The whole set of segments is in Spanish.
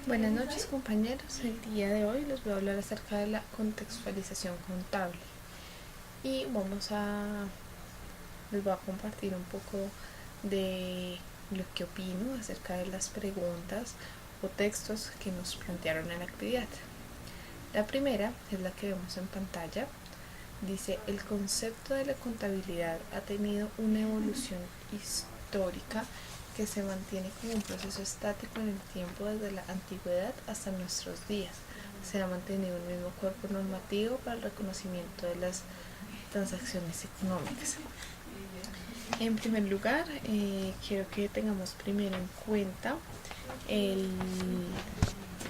Buenas noches compañeros, el día de hoy les voy a hablar acerca de la contextualización contable y les voy a compartir un poco de lo que opino acerca de las preguntas o textos que nos plantearon en la actividad. La primera es la que vemos en pantalla. Dice, el concepto de la contabilidad ha tenido una evolución histórica que se mantiene como un proceso estático en el tiempo desde la antigüedad hasta nuestros días. Se ha mantenido un mismo cuerpo normativo para el reconocimiento de las transacciones económicas. En primer lugar, quiero que tengamos primero en cuenta el,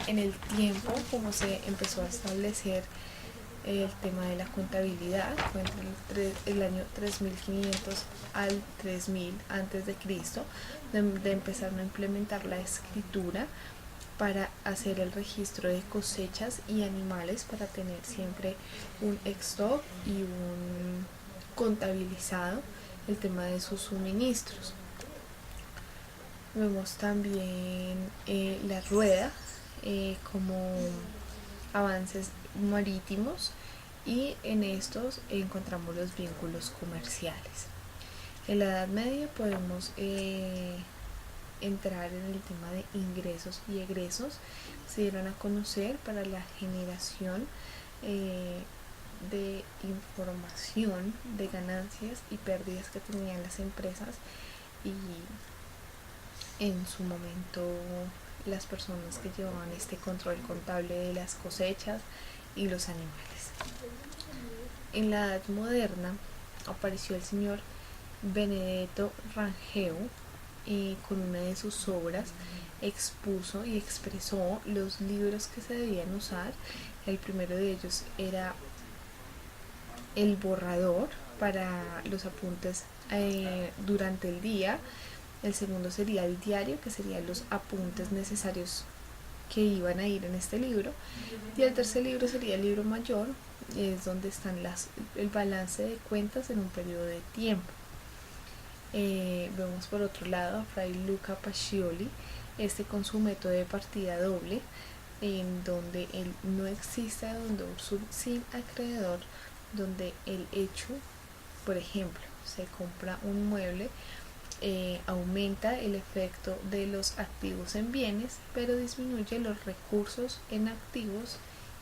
en el tiempo como se empezó a establecer el tema de la contabilidad. Fue entre el año 3500 al 3000 antes de Cristo, de empezar a implementar la escritura para hacer el registro de cosechas y animales, para tener siempre un stock y un contabilizado el tema de sus suministros. Vemos también la rueda como avances marítimos, y en estos encontramos los vínculos comerciales. En la Edad Media podemos entrar en el tema de ingresos y egresos. Se dieron a conocer para la generación de información de ganancias y pérdidas que tenían las empresas y en su momento las personas que llevaban este control contable de las cosechas y los animales. En la Edad Moderna apareció el señor Benedetto Rangel, con una de sus obras expuso y expresó los libros que se debían usar. El primero de ellos era el borrador para los apuntes durante el día. El segundo sería el diario, que serían los apuntes necesarios que iban a ir en este libro. Y el tercer libro sería el libro mayor, es donde están el balance de cuentas en un periodo de tiempo. Vemos por otro lado a Fray Luca Pacioli, con su método de partida doble, en donde no existe deudor sin acreedor, donde el hecho, por ejemplo, se compra un mueble, aumenta el efecto de los activos en bienes, pero disminuye los recursos en activos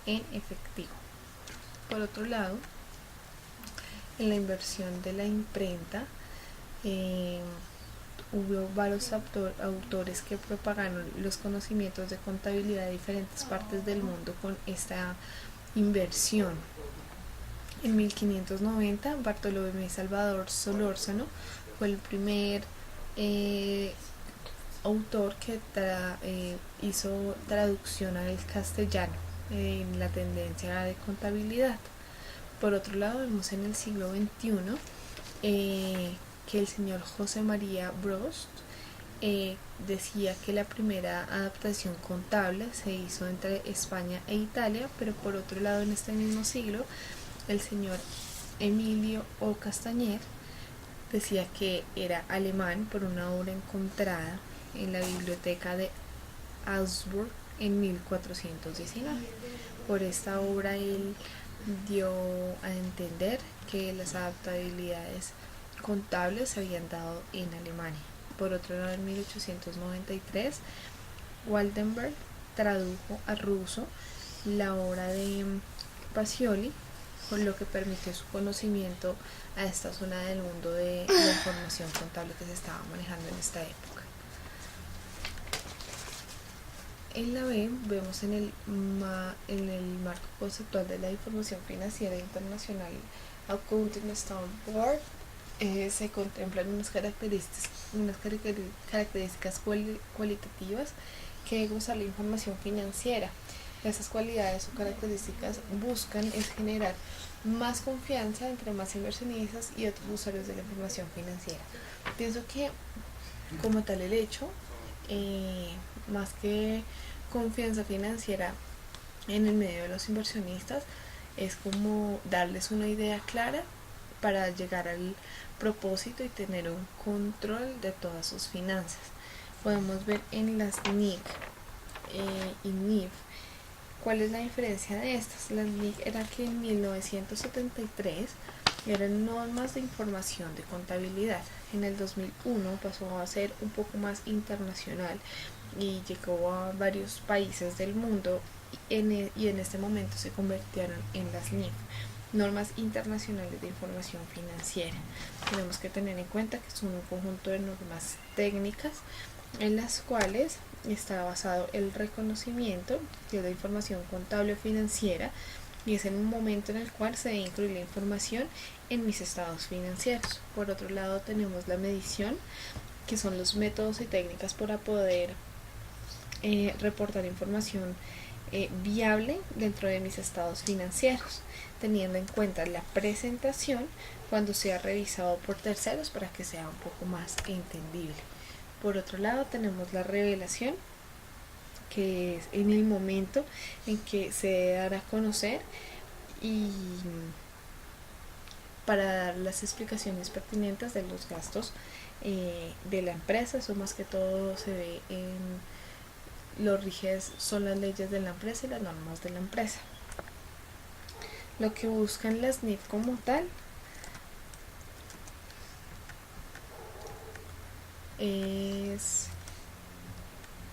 en efectivo. Por otro lado, en la inversión de la imprenta, hubo varios autores que propagaron los conocimientos de contabilidad de diferentes partes del mundo con esta inversión. En 1590, Bartolomé Salvador Solórzano fue el primer autor que hizo traducción al castellano en la tendencia de contabilidad. Por otro lado, vemos en el siglo XXI que el señor José María Brost decía que la primera adaptación contable se hizo entre España e Italia, pero por otro lado, en este mismo siglo, el señor Emilio O. Castañer decía que era alemán por una obra encontrada en la biblioteca de Augsburg en 1419. Por esta obra él dio a entender que las adaptabilidades contables se habían dado en Alemania. Por otro lado, en 1893, Waldenberg tradujo al ruso la obra de Pacioli, con lo que permitió su conocimiento a esta zona del mundo de la información contable que se estaba manejando en esta época. En la B vemos en el marco conceptual de la información financiera internacional Accounting Standard, se contemplan unas características cualitativas que debe gozar la información financiera. Estas cualidades o características buscan es generar más confianza entre más inversionistas y otros usuarios de la información financiera. Pienso que como tal el hecho, más que confianza financiera en el medio de los inversionistas, es como darles una idea clara para llegar al propósito y tener un control de todas sus finanzas. Podemos ver en las NIC y NIF. ¿Cuál es la diferencia de estas? Las NIF era que en 1973 eran normas de información de contabilidad. En el 2001 pasó a ser un poco más internacional y llegó a varios países del mundo y en este momento se convirtieron en las NIF, normas internacionales de información financiera. Tenemos que tener en cuenta que son un conjunto de normas técnicas en las cuales está basado el reconocimiento de la información contable o financiera, y es en un momento en el cual se debe incluir la información en mis estados financieros. Por otro lado tenemos la medición, que son los métodos y técnicas para poder reportar información viable dentro de mis estados financieros, teniendo en cuenta la presentación cuando sea revisado por terceros para que sea un poco más entendible. Por otro lado tenemos la revelación, que es en el momento en que se debe dar a conocer y para dar las explicaciones pertinentes de los gastos de la empresa. Eso más que todo se ve en lo rígidas son las leyes de la empresa y las normas de la empresa. Lo que buscan las NIF como tal es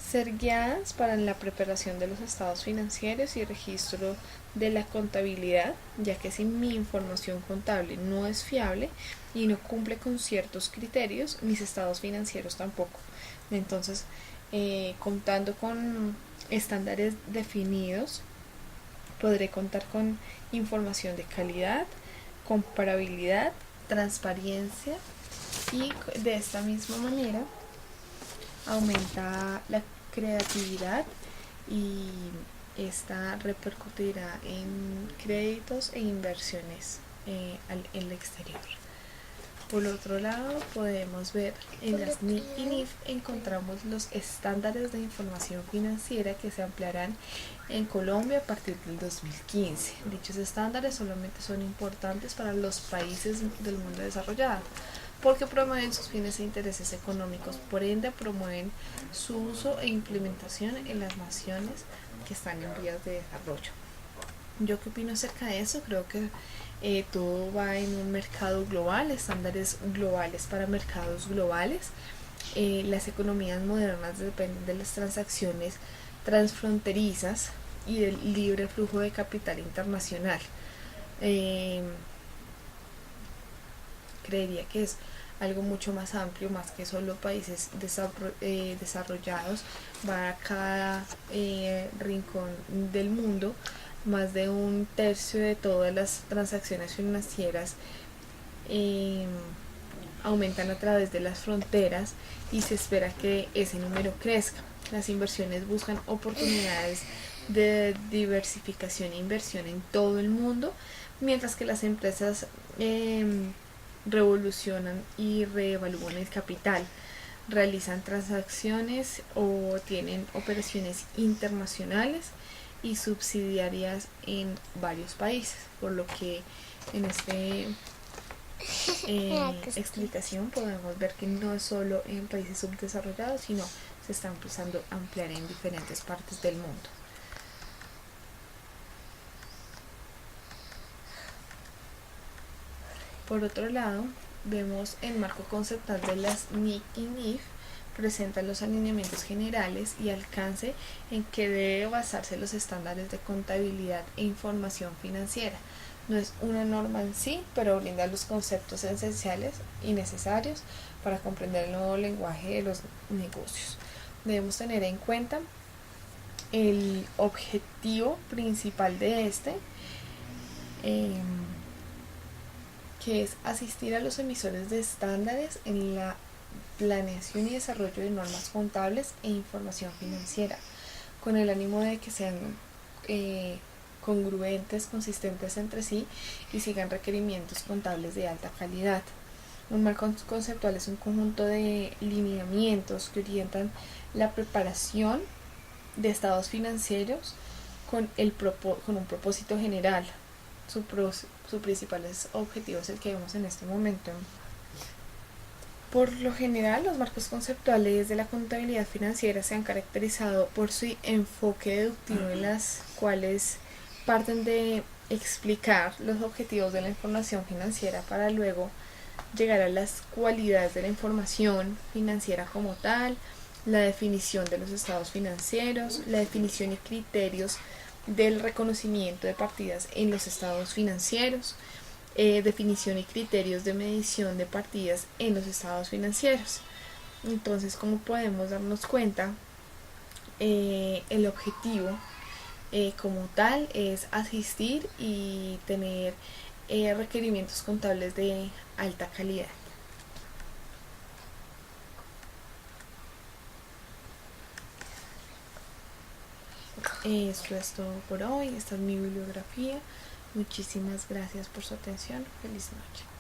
ser guiadas para la preparación de los estados financieros y registro de la contabilidad, ya que si mi información contable no es fiable y no cumple con ciertos criterios, mis estados financieros tampoco. Entonces, contando con estándares definidos, podré contar con información de calidad, comparabilidad, transparencia, y de esta misma manera aumenta la creatividad y esta repercutirá en créditos e inversiones en el exterior. Por otro lado, podemos ver en las NIF y NIF encontramos los estándares de información financiera que se ampliarán en Colombia a partir del 2015. Dichos estándares solamente son importantes para los países del mundo desarrollado, porque promueven sus fines e intereses económicos, por ende promueven su uso e implementación en las naciones que están en vías de desarrollo. ¿Yo qué opino acerca de eso? Creo que todo va en un mercado global, estándares globales para mercados globales. Las economías modernas dependen de las transacciones transfronterizas y del libre flujo de capital internacional. Creería que es algo mucho más amplio, más que solo países desarrollados. Va a cada rincón del mundo. Más de un tercio de todas las transacciones financieras aumentan a través de las fronteras y se espera que ese número crezca. Las inversiones buscan oportunidades de diversificación e inversión en todo el mundo, mientras que las empresas revolucionan y reevalúan el capital, realizan transacciones o tienen operaciones internacionales y subsidiarias en varios países, por lo que en esta explicación podemos ver que no es solo en países subdesarrollados, sino se está empezando a ampliar en diferentes partes del mundo. Por otro lado, vemos el marco conceptual de las NIC y NIF presenta los alineamientos generales y alcance en que debe basarse los estándares de contabilidad e información financiera. No es una norma en sí, pero brinda los conceptos esenciales y necesarios para comprender el nuevo lenguaje de los negocios. Debemos tener en cuenta el objetivo principal de que es asistir a los emisores de estándares en la planeación y desarrollo de normas contables e información financiera, con el ánimo de que sean congruentes, consistentes entre sí y sigan requerimientos contables de alta calidad. Un marco conceptual es un conjunto de lineamientos que orientan la preparación de estados financieros con un propósito general. Su principal objetivo es el que vemos en este momento. Por lo general, los marcos conceptuales de la contabilidad financiera se han caracterizado por su enfoque deductivo, en las cuales parten de explicar los objetivos de la información financiera para luego llegar a las cualidades de la información financiera como tal, la definición de los estados financieros, la definición y criterios del reconocimiento de partidas en los estados financieros, definición y criterios de medición de partidas en los estados financieros. Entonces, como podemos darnos cuenta, el objetivo como tal es asistir y tener requerimientos contables de alta calidad. Esto es todo por hoy. Esta es mi bibliografía. Muchísimas gracias por su atención. Feliz noche.